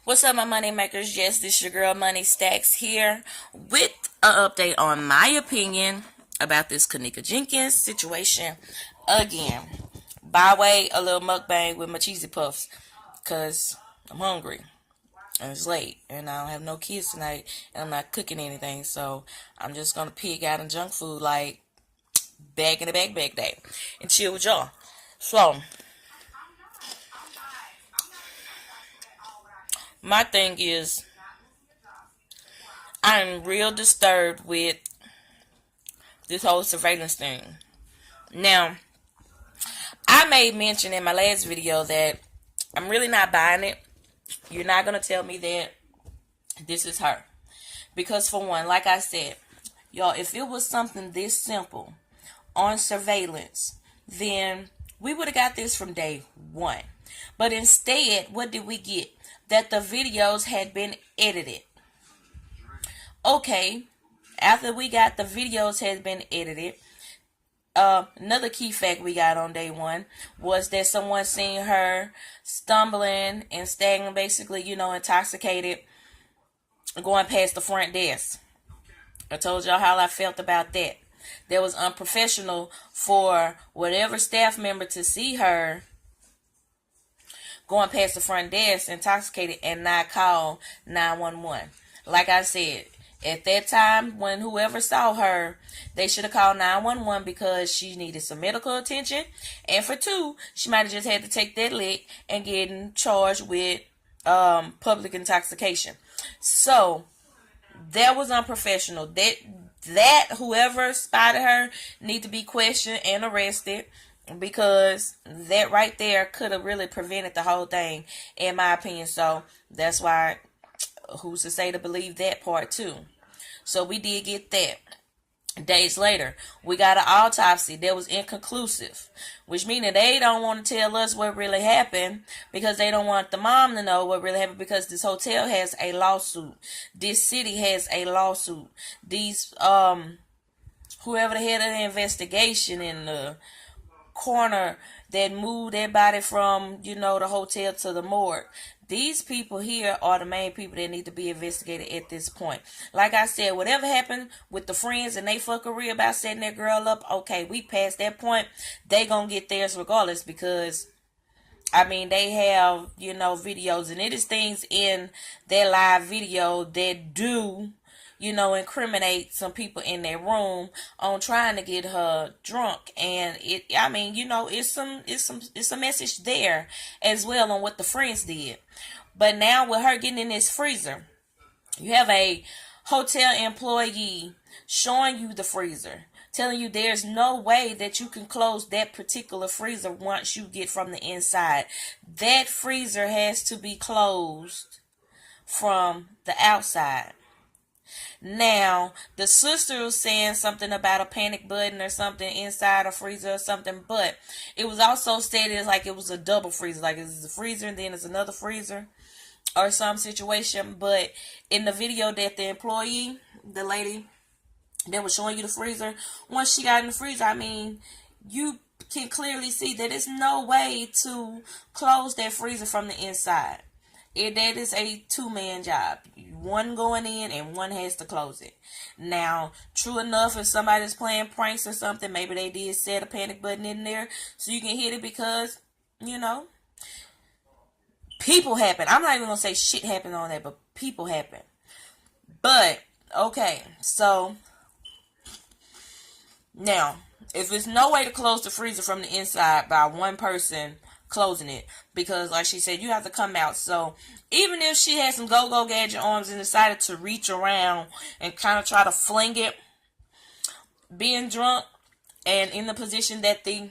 What's up, my money makers? Yes, this your girl Money Stacks here with an update on my opinion about this Kenneka Jenkins situation again. By way, a little mukbang with my cheesy puffs because I'm hungry and it's late and I don't have no kids tonight and I'm not cooking anything, so I'm just gonna pig out on junk food like back in the bag day and chill with y'all. So my thing is, I'm real disturbed with this whole surveillance thing. Now, I made mention in my last video that I'm really not buying it. You're not going to tell me that this is her. Because for one, like I said, y'all, if it was something this simple on surveillance, then we would have got this from day one. But instead, what did we get? That the videos had been edited. Okay, after we got the videos had been edited, another key fact we got on day one was that someone seen her stumbling and staggering, basically, intoxicated, going past the front desk. I told y'all how I felt about that. That was unprofessional for whatever staff member to see her going past the front desk intoxicated and not call 911. Like I said, at that time, when whoever saw her, they should have called 911 because she needed some medical attention. And for two, she might have just had to take that lick and get charged with public intoxication. So that was unprofessional. That whoever spotted her need to be questioned and arrested, because that right there could have really prevented the whole thing, in my opinion. So that's why, who's to say to believe that part too? So we did get that. Days later, we got an autopsy that was inconclusive, which means that they don't want to tell us what really happened because they don't want the mom to know what really happened, because this hotel has a lawsuit. This city has a lawsuit. These, whoever the head of the investigation in the coroner that moved their body from, the hotel to the morgue. These people here are the main people that need to be investigated at this point. Like I said, whatever happened with the friends and they fuckery about setting that girl up, okay, we passed that point. They gonna get theirs regardless, because they have, videos, and it is things in their live video that do, incriminate some people in their room on trying to get her drunk. And it's a message there as well on what the friends did. But now with her getting in this freezer, you have a hotel employee showing you the freezer, telling you there's no way that you can close that particular freezer once you get from the inside. That freezer has to be closed from the outside. Now, the sister was saying something about a panic button or something inside a freezer or something, but it was also stated like it was a double freezer, like it's a freezer and then it's another freezer or some situation. But in the video that the employee, the lady that was showing you the freezer, once she got in the freezer, you can clearly see that there's no way to close that freezer from the inside. That is a two-man job. One going in and one has to close it. Now, true enough, if somebody's playing pranks or something, maybe they did set a panic button in there so you can hit it, because, people happen. I'm not even going to say shit happened on that, but people happen. But, okay, so, now, if there's no way to close the freezer from the inside by one person closing it, because like she said, you have to come out. So even if she had some go-go gadget arms and decided to reach around and kind of try to fling it, being drunk and in the position that the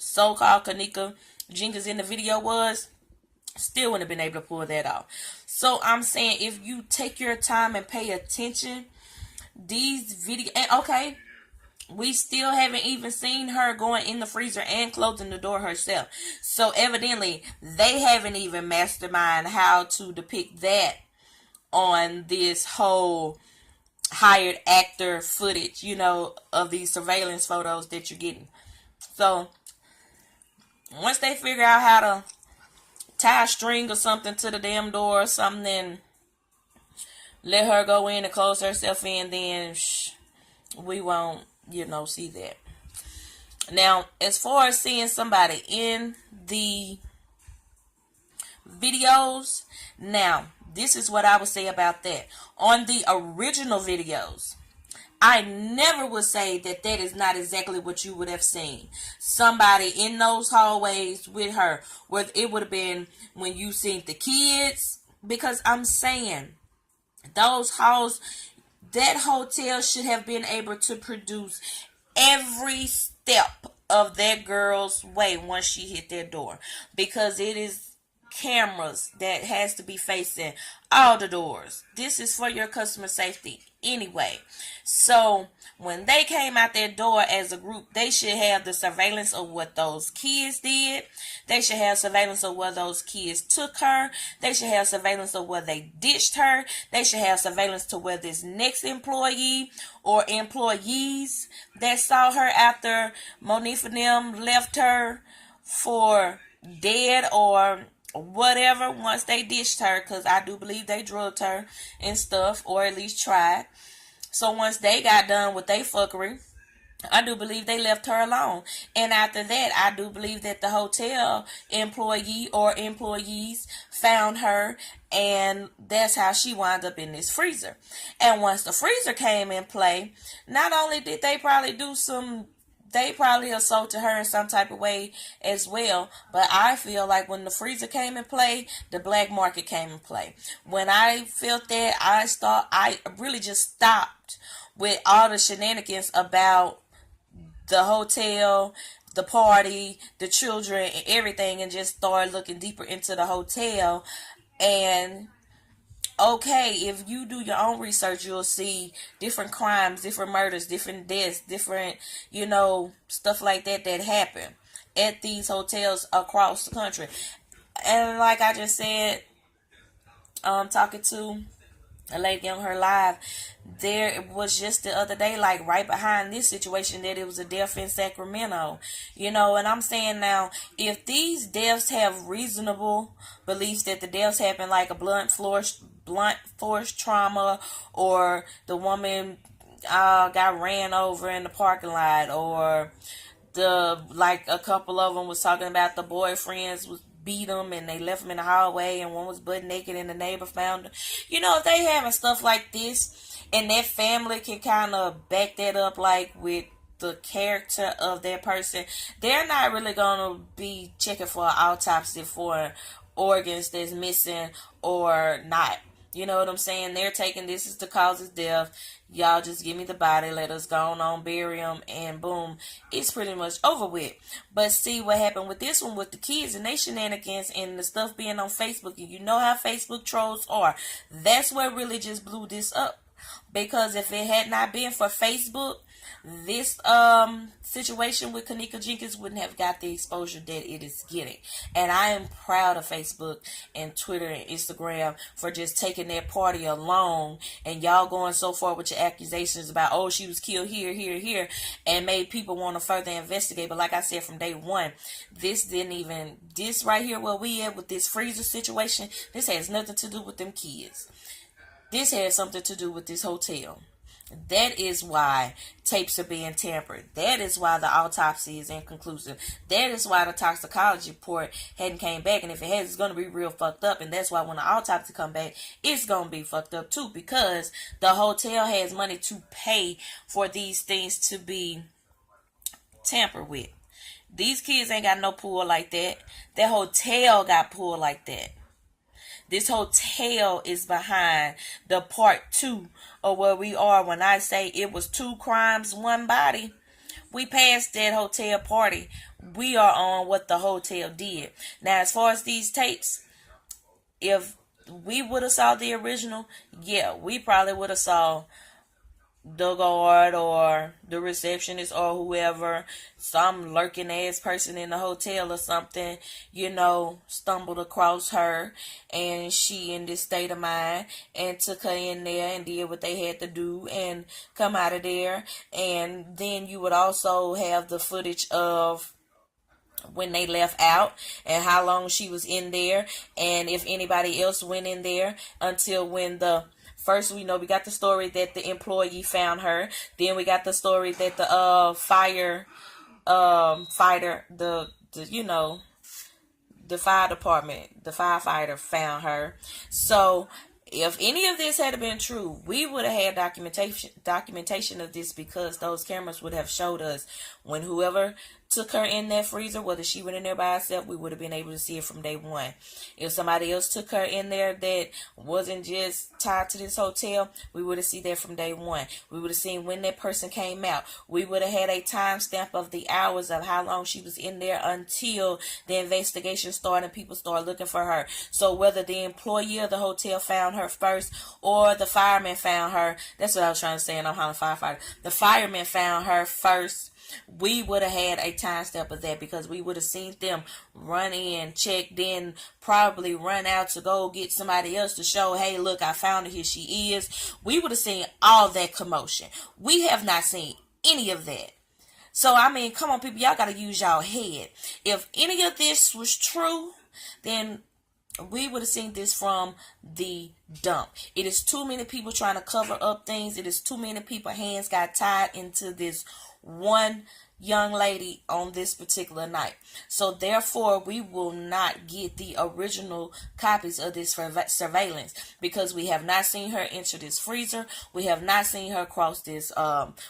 so-called Kenneka Jenkins in the video was, still wouldn't have been able to pull that off. So I'm saying, if you take your time and pay attention, these videos, and okay, we still haven't even seen her going in the freezer and closing the door herself. So evidently, they haven't even masterminded how to depict that on this whole hired actor footage, of these surveillance photos that you're getting. So once they figure out how to tie a string or something to the damn door or something and let her go in and close herself in, then we won't, see that. Now, as far as seeing somebody in the videos, now, this is what I would say about that. On the original videos, I never would say that is not exactly what you would have seen. Somebody in those hallways with her, where it would have been when you seen the kids, because I'm saying those halls, that hotel should have been able to produce every step of that girl's way once she hit their door, because it is cameras that has to be facing all the doors. This is for your customer safety anyway. So when they came out their door as a group, they should have the surveillance of what those kids did. They should have surveillance of where those kids took her. They should have surveillance of where they ditched her. They should have surveillance to where this next employee or employees that saw her after Monifa and them left her for dead or whatever once they ditched her, because I do believe they drugged her and stuff, or at least tried. So once they got done with their fuckery, I do believe they left her alone. And after that, I do believe that the hotel employee or employees found her, and that's how she wound up in this freezer. And once the freezer came in play, not only did they probably assaulted her in some type of way as well. But I feel like when the freezer came in play, the black market came in play. When I felt that, I really just stopped with all the shenanigans about the hotel, the party, the children, and everything, and just started looking deeper into the hotel. And okay, if you do your own research, you'll see different crimes, different murders, different deaths, different, stuff like that happen at these hotels across the country. And like I just said, talking to a lady on her live, there was just the other day, like right behind this situation, that it was a death in Sacramento, and I'm saying now, if these deaths have reasonable beliefs that the deaths happen like a blunt force trauma, or the woman got ran over in the parking lot, or a couple of them was talking about the boyfriends was beat them and they left them in the hallway, and one was butt naked and the neighbor found them. If they having stuff like this, and that family can kind of back that up, like with the character of that person, they're not really gonna be checking for an autopsy for organs that's missing or not. You know what I'm saying? They're taking this as the cause of death. Y'all just give me the body, let us go on, bury them, and boom, it's pretty much over with. But see what happened with this one with the kids and they shenanigans and the stuff being on Facebook. And you know how Facebook trolls are. That's what really just blew this up. Because if it had not been for Facebook, this situation with Kenneka Jenkins wouldn't have got the exposure that it is getting. And I am proud of Facebook and Twitter and Instagram for just taking that party along, and y'all going so far with your accusations about, oh, she was killed here, and made people want to further investigate. But like I said from day one, this right here where we at with this freezer situation, this has nothing to do with them kids. This has something to do with this hotel. That is why tapes are being tampered. That is why the autopsy is inconclusive. That is why the toxicology report hadn't came back. And if it has, it's going to be real fucked up. And that's why when the autopsy come back, it's going to be fucked up too. Because the hotel has money to pay for these things to be tampered with. These kids ain't got no pool like that. That hotel got pool like that. This hotel is behind the part 2 of where we are. When I say it was 2 crimes, 1 body, we passed that hotel party. We are on what the hotel did. Now, as far as these tapes, if we would have saw the original, yeah, we probably would have saw the guard or the receptionist or whoever, some lurking ass person in the hotel or something, stumbled across her and she in this state of mind and took her in there and did what they had to do and come out of there. And then you would also have the footage of when they left out and how long she was in there and if anybody else went in there until when the first we got the story that the employee found her. Then we got the story that the fighter the fire department, the firefighter found her. So if any of this had been true, we would have had documentation of this, because those cameras would have showed us when whoever took her in that freezer, whether she went in there by herself, we would have been able to see it from day one. If somebody else took her in there that wasn't just tied to this hotel, we would have seen that from day one. We would have seen when that person came out. We would have had a timestamp of the hours of how long she was in there until the investigation started and people started looking for her. So whether the employee of the hotel found her first or the fireman found her, that's what I was trying to say, and I'm hollering firefighter. The fireman found her first. We would have had a time step of that, because we would have seen them run in, check, then probably run out to go get somebody else to show, hey, look, I found her, here she is. We would have seen all that commotion. We have not seen any of that. So, I mean, come on, people, y'all got to use y'all head. If any of this was true, then we would have seen this from the dump. It is too many people trying to cover up things. It is too many people hands got tied into this one young lady on this particular night. So therefore, we will not get the original copies of this surveillance, because we have not seen her enter this freezer. We have not seen her cross this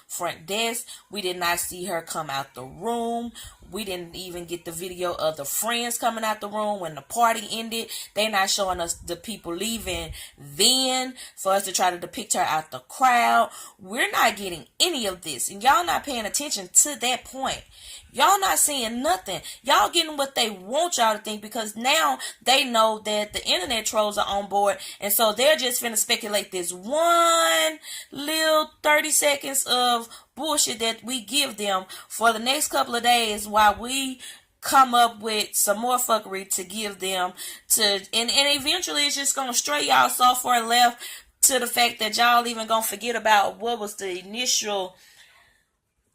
front desk. We did not see her come out the room. We didn't even get the video of the friends coming out the room when the party ended. They're not showing us the people leaving then for us to try to depict her out the crowd. We're not getting any of this, and y'all not paying attention to that point. Y'all not seeing nothing. Y'all getting what they want y'all to think, because now they know that the internet trolls are on board, and so they're just finna speculate this one little 30 seconds of bullshit that we give them for the next couple of days while we come up with some more fuckery to give them and eventually it's just gonna stray y'all so far left to the fact that y'all even gonna forget about what was the initial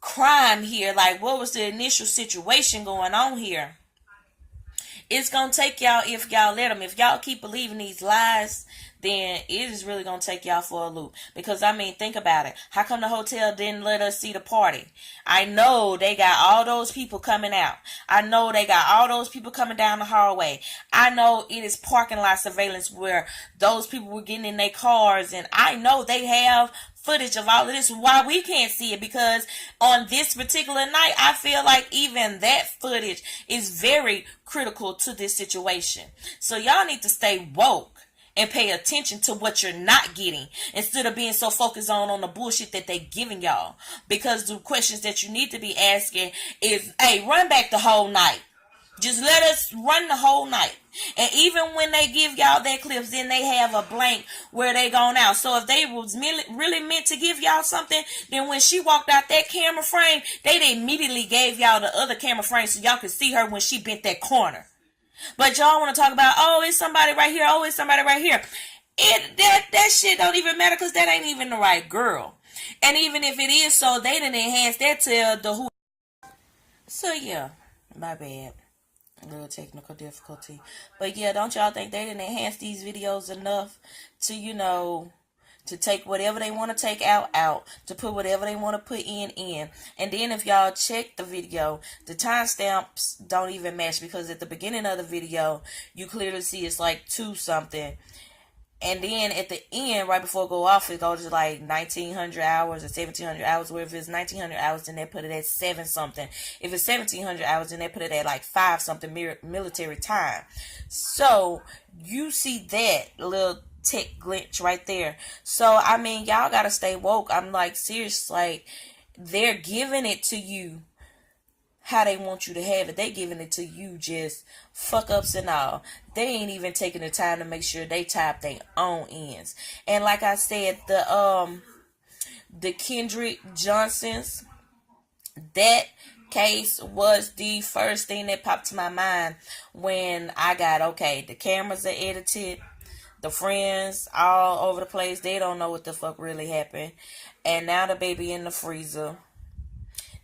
crime here, like what was the initial situation going on here. It's gonna take y'all, if y'all let them, if y'all keep believing these lies, then it is really gonna take y'all for a loop. Because I mean, think about it. How come the hotel didn't let us see the party? I know they got all those people coming out. I know they got all those people coming down the hallway. I know it is parking lot surveillance where those people were getting in their cars, and I know they have footage of all of this. Why we can't see it? Because on this particular night, I feel like even that footage is very critical to this situation. So y'all need to stay woke and pay attention to what you're not getting, instead of being so focused on the bullshit that they giving y'all. Because the questions that you need to be asking is, hey, run back the whole night. Just let us run the whole night. And even when they give y'all that clips, then they have a blank where they gone out. So if they was really meant to give y'all something, then when she walked out that camera frame, they immediately gave y'all the other camera frame so y'all could see her when she bent that corner. But y'all want to talk about, oh, it's somebody right here. Oh, it's somebody right here. That shit don't even matter, because that ain't even the right girl. And even if it is so, they didn't enhance that to the who. So yeah, my bad. A little technical difficulty. But yeah, don't y'all think they didn't enhance these videos enough to, to take whatever they want to take out, to put whatever they want to put in. And then if y'all check the video, the timestamps don't even match, because at the beginning of the video, you clearly see it's like 2 something. And then at the end, right before it go off, it goes to like 1900 hours or 1700 hours. Where if it's 1900 hours, then they put it at 7 something. If it's 1700 hours, then they put it at like 5 something military time. So you see that little tech glitch right there. So I mean, y'all gotta stay woke. I'm like, serious, like they're giving it to you how they want you to have it. They giving it to you just fuck ups and all. They ain't even taking the time to make sure they type their own ends. And like I said, the Kendrick Johnsons, that case was the first thing that popped to my mind when I got, okay, the cameras are edited, the friends all over the place, they don't know what the fuck really happened, and now the baby in the freezer.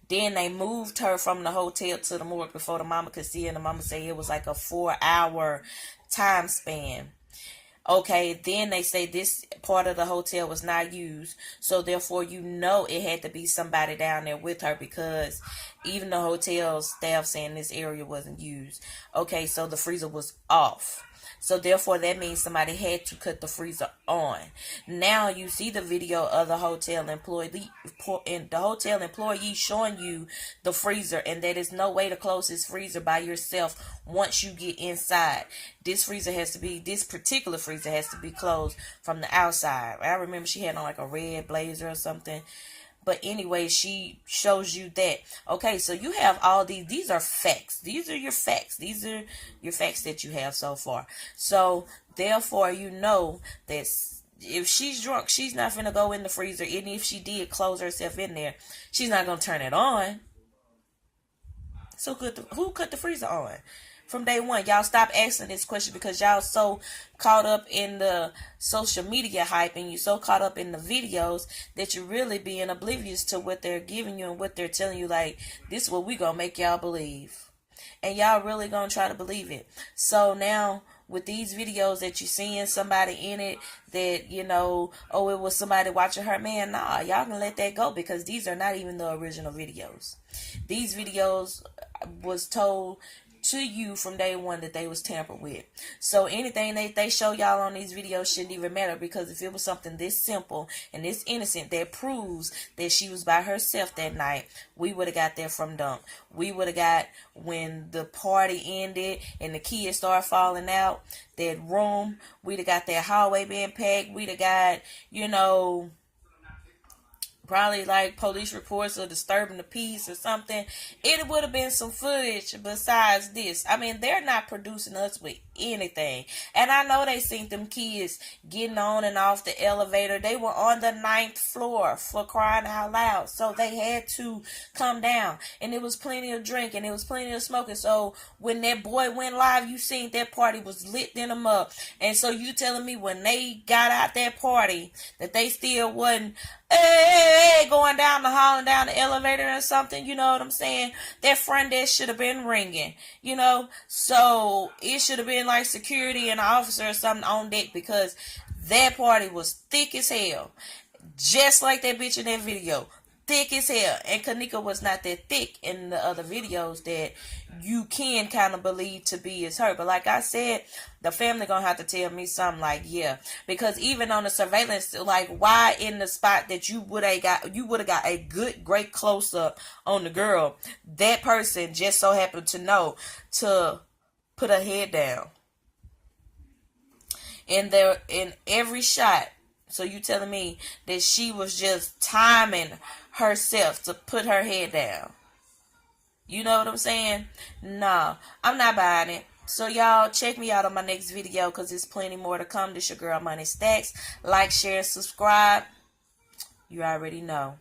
Then they moved her from the hotel to the morgue before the mama could see her. And the mama said it was like a 4-hour time span. Okay, then they say this part of the hotel was not used. So therefore, it had to be somebody down there with her, because even the hotel staff saying this area wasn't used. Okay, so the freezer was off. So therefore, that means somebody had to cut the freezer on. Now you see the video of the hotel employee showing you the freezer, and there is no way to close this freezer by yourself once you get inside. This particular freezer has to be closed from the outside. I remember she had on like a red blazer or something. But anyway, she shows you that. Okay, so you have all these are facts. These are your facts. These are your facts that you have so far. So therefore, that if she's drunk, she's not finna go in the freezer. And if she did close herself in there, she's not gonna turn it on. So who cut the freezer on? From day one, y'all stop asking this question, because y'all so caught up in the social media hype and you so caught up in the videos that you're really being oblivious to what they're giving you and what they're telling you. Like, this is what we gonna make y'all believe, and y'all really gonna try to believe it. So now with these videos that you seeing somebody in it that, oh, it was somebody watching her, man, nah, y'all can let that go, because these are not even the original videos. These videos was told to you from day one that they was tampered with. So anything they show y'all on these videos shouldn't even matter, because if it was something this simple and this innocent that proves that she was by herself that night, we would have got there from dump. We would have got, when the party ended and the kids started falling out, that room, we'd have got that hallway being packed. We'd have got, probably like police reports of disturbing the peace or something. It would have been some footage besides this. I mean, they're not producing us with anything. And I know they seen them kids getting on and off the elevator. They were on the 9th floor, for crying out loud. So they had to come down. And it was plenty of drinking. It was plenty of smoking. So when that boy went live, you seen that party was lit in them up. And so you telling me when they got out that party that they still wasn't going down the hall and down the elevator or something? You know what I'm saying? That front desk should have been ringing, so it should have been like security and an officer or something on deck, because that party was thick as hell, just like that bitch in that video. Thick as hell. And Kenneka was not that thick in the other videos that you can kind of believe to be as her. But like I said, the family gonna have to tell me something like, yeah. Because even on the surveillance, like, why in the spot that you would have got a great close-up on the girl, that person just so happened to know to put her head down. In every shot. So you telling me that she was just timing herself to put her head down? You know what I'm saying? No, I'm not buying it. So y'all check me out on my next video, because there's plenty more to come. This your girl Money Stacks. Like, share, subscribe. You already know.